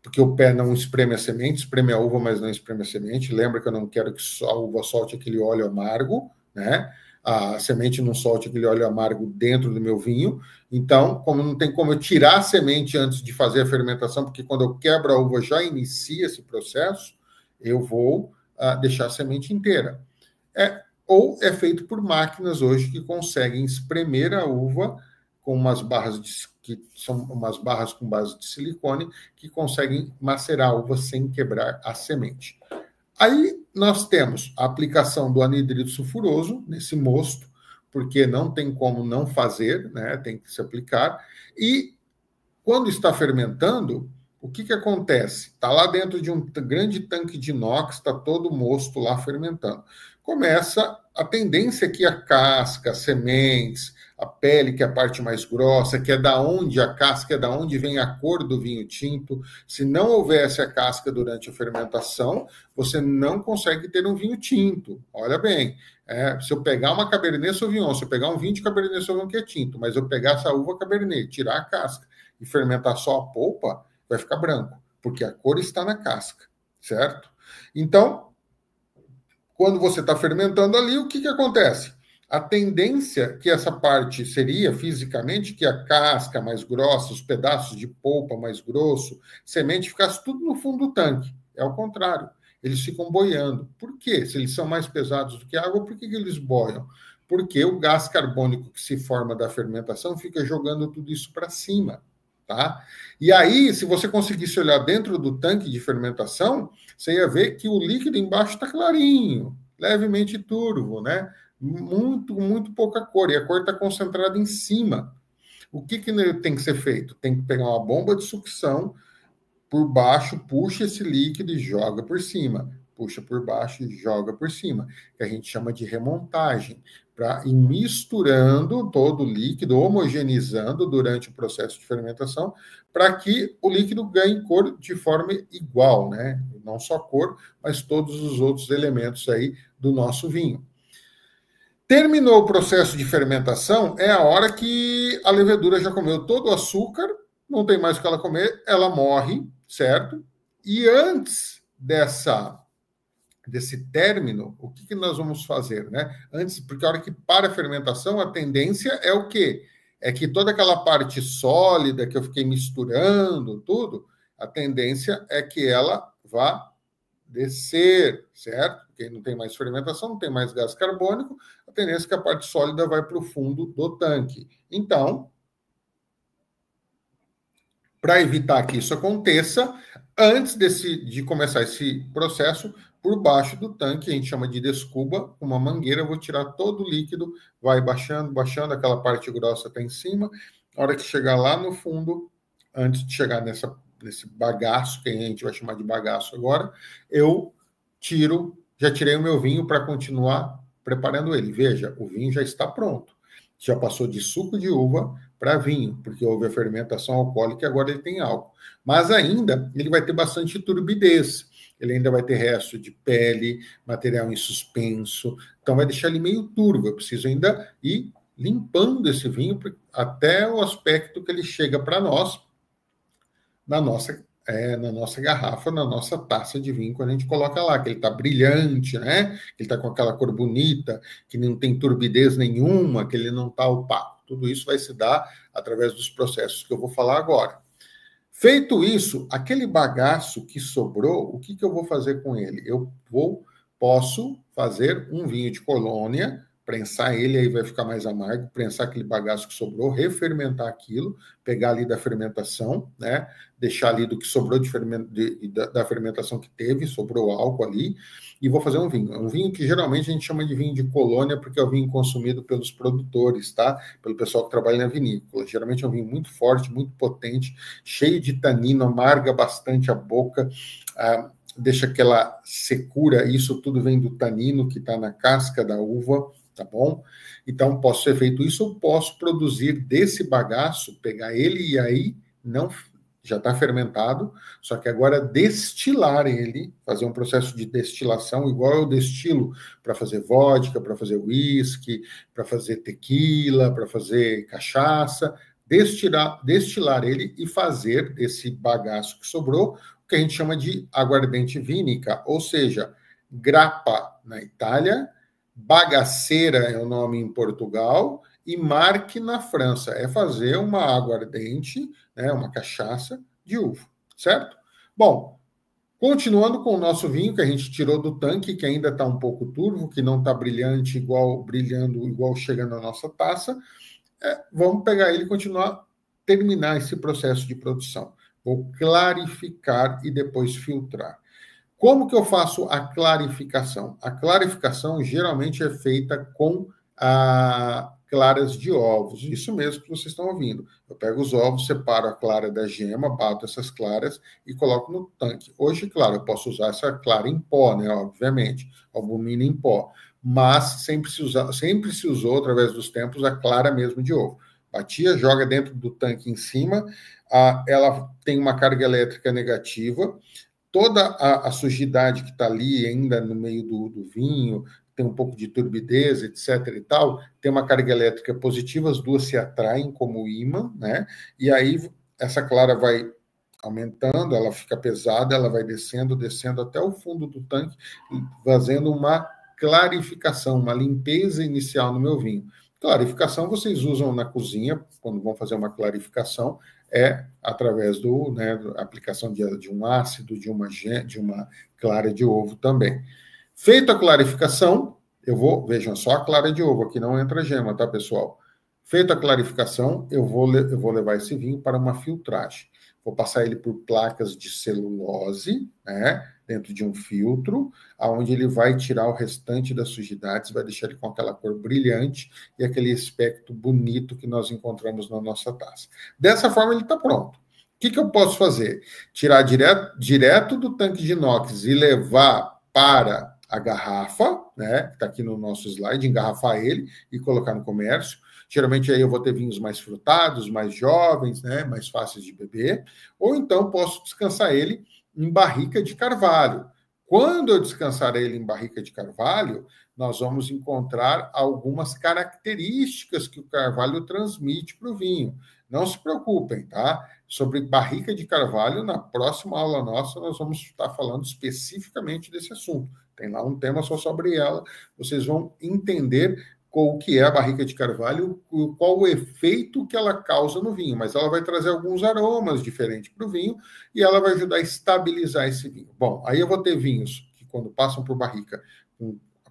porque o pé não espreme a semente, espreme a uva, mas não espreme a semente. Lembra que eu não quero que a uva solte aquele óleo amargo, né? A semente não solte aquele óleo amargo dentro do meu vinho. Então, como não tem como eu tirar a semente antes de fazer a fermentação, porque quando eu quebro a uva já inicia esse processo, eu vou deixar a semente inteira. Ou é feito por máquinas hoje que conseguem espremer a uva com umas barras que são umas barras com base de silicone que conseguem macerar a uva sem quebrar a semente. Aí nós temos a aplicação do anidrido sulfuroso nesse mosto, porque não tem como não fazer, né? Tem que se aplicar. E quando está fermentando, o que acontece? Está lá dentro de um grande tanque de inox, está todo o mosto lá fermentando. Começa a tendência que a casca, as sementes, a pele, que é a parte mais grossa, que é da onde a casca, é da onde vem a cor do vinho tinto. Se não houvesse a casca durante a fermentação, você não consegue ter um vinho tinto. Olha bem, se eu pegar uma Cabernet Sauvignon, se eu pegar um vinho de Cabernet Sauvignon que é tinto, mas eu pegar essa uva Cabernet, tirar a casca e fermentar só a polpa, vai ficar branco, porque a cor está na casca, certo? Então, quando você está fermentando ali, o que acontece? A tendência que essa parte seria fisicamente que a casca mais grossa, os pedaços de polpa mais grosso, semente, ficasse tudo no fundo do tanque. É o contrário. Eles ficam boiando. Por quê? Se eles são mais pesados do que a água, por que eles boiam? Porque o gás carbônico que se forma da fermentação fica jogando tudo isso para cima. Tá? E aí, se você conseguisse olhar dentro do tanque de fermentação, você ia ver que o líquido embaixo está clarinho, levemente turvo, né? Muito pouca cor, e a cor está concentrada em cima. O que tem que ser feito? Tem que pegar uma bomba de sucção por baixo, puxa esse líquido e joga por cima. Puxa por baixo e joga por cima, que a gente chama de remontagem, para ir misturando todo o líquido, homogeneizando durante o processo de fermentação, para que o líquido ganhe cor de forma igual, né? Não só cor, mas todos os outros elementos aí do nosso vinho. Terminou o processo de fermentação, é a hora que a levedura já comeu todo o açúcar, não tem mais o que ela comer, ela morre, certo? E antes desse término, o que nós vamos fazer, né? Antes, porque a hora que para a fermentação, a tendência é o quê? É que toda aquela parte sólida que eu fiquei misturando, tudo, a tendência é que ela vá descer, certo? Porque não tem mais fermentação, não tem mais gás carbônico, a tendência é que a parte sólida vai para o fundo do tanque. Então, para evitar que isso aconteça, antes de começar esse processo, por baixo do tanque, a gente chama de descuba, uma mangueira, eu vou tirar todo o líquido, vai baixando, aquela parte grossa está em cima, a hora que chegar lá no fundo, antes de chegar nesse bagaço, que a gente vai chamar de bagaço agora, eu já tirei o meu vinho para continuar preparando ele. Veja, o vinho já está pronto. Já passou de suco de uva para vinho, porque houve a fermentação alcoólica e agora ele tem álcool. Mas ainda ele vai ter bastante turbidez, ele ainda vai ter resto de pele, material em suspenso, então vai deixar ele meio turvo. Eu preciso ainda ir limpando esse vinho até o aspecto que ele chega para nós, na nossa na nossa garrafa, na nossa taça de vinho, quando a gente coloca lá, que ele está brilhante, né? Que ele está com aquela cor bonita, que não tem turbidez nenhuma, que ele não está opaco. Tudo isso vai se dar através dos processos que eu vou falar agora. Feito isso, aquele bagaço que sobrou, o que eu vou fazer com ele? Posso fazer um vinho de colônia, prensar ele, aí vai ficar mais amargo, prensar aquele bagaço que sobrou, refermentar aquilo, pegar ali da fermentação, né? Deixar ali do que sobrou da fermentação que teve, sobrou álcool ali, e vou fazer um vinho. É um vinho que geralmente a gente chama de vinho de colônia, porque é o vinho consumido pelos produtores, tá? Pelo pessoal que trabalha na vinícola. Geralmente é um vinho muito forte, muito potente, cheio de tanino, amarga bastante a boca, deixa aquela secura, isso tudo vem do tanino que está na casca da uva, tá bom? Então, posso ser feito isso, eu posso produzir desse bagaço, pegar ele e aí não já está fermentado, só que agora destilar ele, fazer um processo de destilação, igual eu destilo para fazer vodka, para fazer whisky, para fazer tequila, para fazer cachaça, destilar ele e fazer desse bagaço que sobrou, o que a gente chama de aguardente vínica, ou seja, grappa na Itália, bagaceira é o nome em Portugal, e marque na França. É fazer uma aguardente, né, uma cachaça de uva, certo? Bom, continuando com o nosso vinho, que a gente tirou do tanque, que ainda está um pouco turvo, que não está brilhante, brilhando igual chega na nossa taça, vamos pegar ele e terminar esse processo de produção. Vou clarificar e depois filtrar. Como que eu faço a clarificação? A clarificação geralmente é feita com claras de ovos. Isso mesmo que vocês estão ouvindo. Eu pego os ovos, separo a clara da gema, bato essas claras e coloco no tanque. Hoje, claro, eu posso usar essa clara em pó, né? Obviamente, albumina em pó. Mas sempre se usou, através dos tempos, a clara mesmo de ovo. Batia, joga dentro do tanque em cima, ela tem uma carga elétrica negativa, toda a sujidade que está ali ainda no meio do vinho, tem um pouco de turbidez, etc. e tal, tem uma carga elétrica positiva, as duas se atraem como ímã, né? E aí essa clara vai aumentando, ela fica pesada, ela vai descendo até o fundo do tanque, fazendo uma clarificação, uma limpeza inicial no meu vinho. Clarificação vocês usam na cozinha, quando vão fazer uma clarificação, através da aplicação de um ácido, de uma clara de ovo também. Feita a clarificação, vejam só a clara de ovo, aqui não entra gema, tá, pessoal? Feita a clarificação, eu vou levar esse vinho para uma filtragem. Vou passar ele por placas de celulose, né, dentro de um filtro, onde ele vai tirar o restante das sujidades, vai deixar ele com aquela cor brilhante e aquele aspecto bonito que nós encontramos na nossa taça. Dessa forma, ele está pronto. O que eu posso fazer? Tirar direto do tanque de inox e levar para a garrafa, né, que está aqui no nosso slide, engarrafar ele e colocar no comércio. Geralmente aí eu vou ter vinhos mais frutados, mais jovens, né, mais fáceis de beber, ou então posso descansar ele em barrica de carvalho. Quando eu descansar ele em barrica de carvalho, nós vamos encontrar algumas características que o carvalho transmite para o vinho. Não se preocupem, tá? Sobre barrica de carvalho, na próxima aula nossa, nós vamos estar falando especificamente desse assunto. Tem lá um tema só sobre ela, vocês vão entender o que é a barrica de carvalho, qual o efeito que ela causa no vinho, mas ela vai trazer alguns aromas diferentes para o vinho e ela vai ajudar a estabilizar esse vinho. Bom, aí eu vou ter vinhos que quando passam por barrica,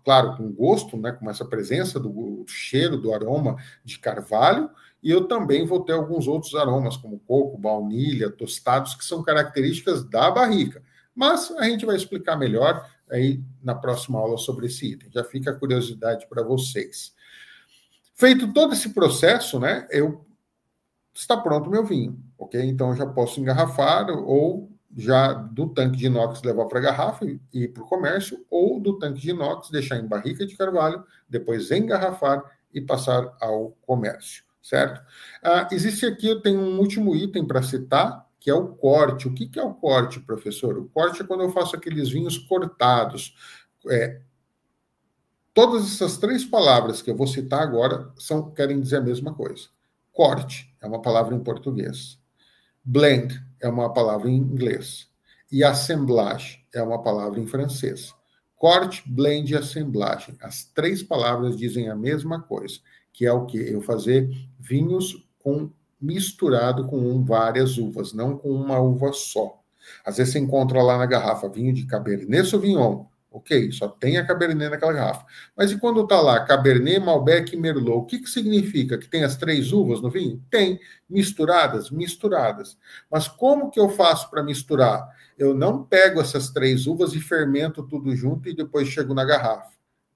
claro, com gosto, né, com essa presença do cheiro, do aroma de carvalho, e eu também vou ter alguns outros aromas, como coco, baunilha, tostados, que são características da barrica. Mas a gente vai explicar melhor aí na próxima aula sobre esse item. Já fica a curiosidade para vocês. Feito todo esse processo, né, está pronto o meu vinho, ok? Então eu já posso engarrafar ou já do tanque de inox levar para a garrafa e ir para o comércio, ou do tanque de inox deixar em barrica de carvalho, depois engarrafar e passar ao comércio, certo? Existe aqui, eu tenho um último item para citar, que é o corte. O que é o corte, professor? O corte é quando eu faço aqueles vinhos cortados. Todas essas três palavras que eu vou citar agora querem dizer a mesma coisa. Corte é uma palavra em português. Blend é uma palavra em inglês. E assemblage é uma palavra em francês. Corte, blend e assemblagem. As três palavras dizem a mesma coisa, que é o quê? Eu fazer vinhos misturado com várias uvas, não com uma uva só. Às vezes você encontra lá na garrafa vinho de Cabernet Sauvignon. Ok, só tem a Cabernet naquela garrafa. Mas e quando está lá Cabernet, Malbec e Merlot, o que significa? Que tem as três uvas no vinho? Tem. Misturadas? Misturadas. Mas como que eu faço para misturar? Eu não pego essas três uvas e fermento tudo junto e depois chego na garrafa.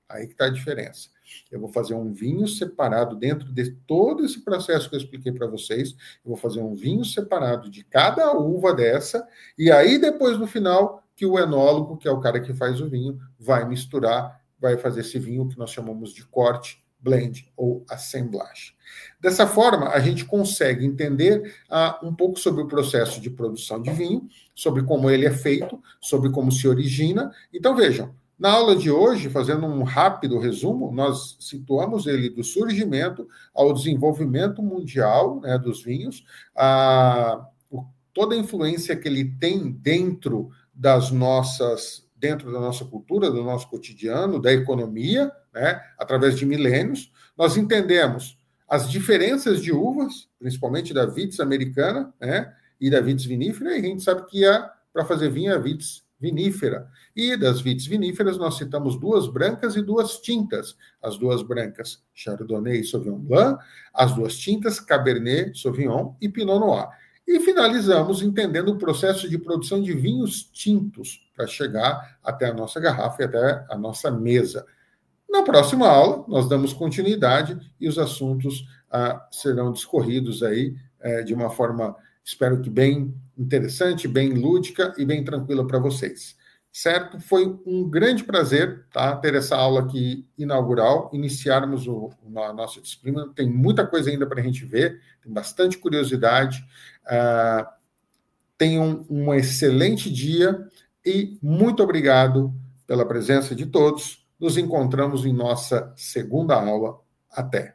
Aí que está a diferença. Eu vou fazer um vinho separado dentro de todo esse processo que eu expliquei para vocês. Eu vou fazer um vinho separado de cada uva dessa, e aí depois, no final, que o enólogo, que é o cara que faz o vinho, vai misturar, vai fazer esse vinho que nós chamamos de corte, blend ou assemblagem. Dessa forma, a gente consegue entender um pouco sobre o processo de produção de vinho, sobre como ele é feito, sobre como se origina. Então, vejam, na aula de hoje, fazendo um rápido resumo, nós situamos ele do surgimento ao desenvolvimento mundial, né, dos vinhos, toda a influência que ele tem dentro da nossa cultura, do nosso cotidiano, da economia, né, através de milênios. Nós entendemos as diferenças de uvas, principalmente da vitis americana, né, e da vitis vinífera, e a gente sabe que para fazer vinho, a vitis vinífera. E das vitis viníferas, nós citamos duas brancas e duas tintas. As duas brancas, Chardonnay e Sauvignon Blanc, as duas tintas, Cabernet Sauvignon e Pinot Noir. E finalizamos entendendo o processo de produção de vinhos tintos para chegar até a nossa garrafa e até a nossa mesa. Na próxima aula, nós damos continuidade e os assuntos serão discorridos aí de uma forma, espero que bem interessante, bem lúdica e bem tranquila para vocês. Certo? Foi um grande prazer, tá, ter essa aula aqui inaugural, iniciarmos a nossa disciplina. Tem muita coisa ainda para a gente ver, tem bastante curiosidade. Tenham um excelente dia e muito obrigado pela presença de todos. Nos encontramos em nossa segunda aula. Até!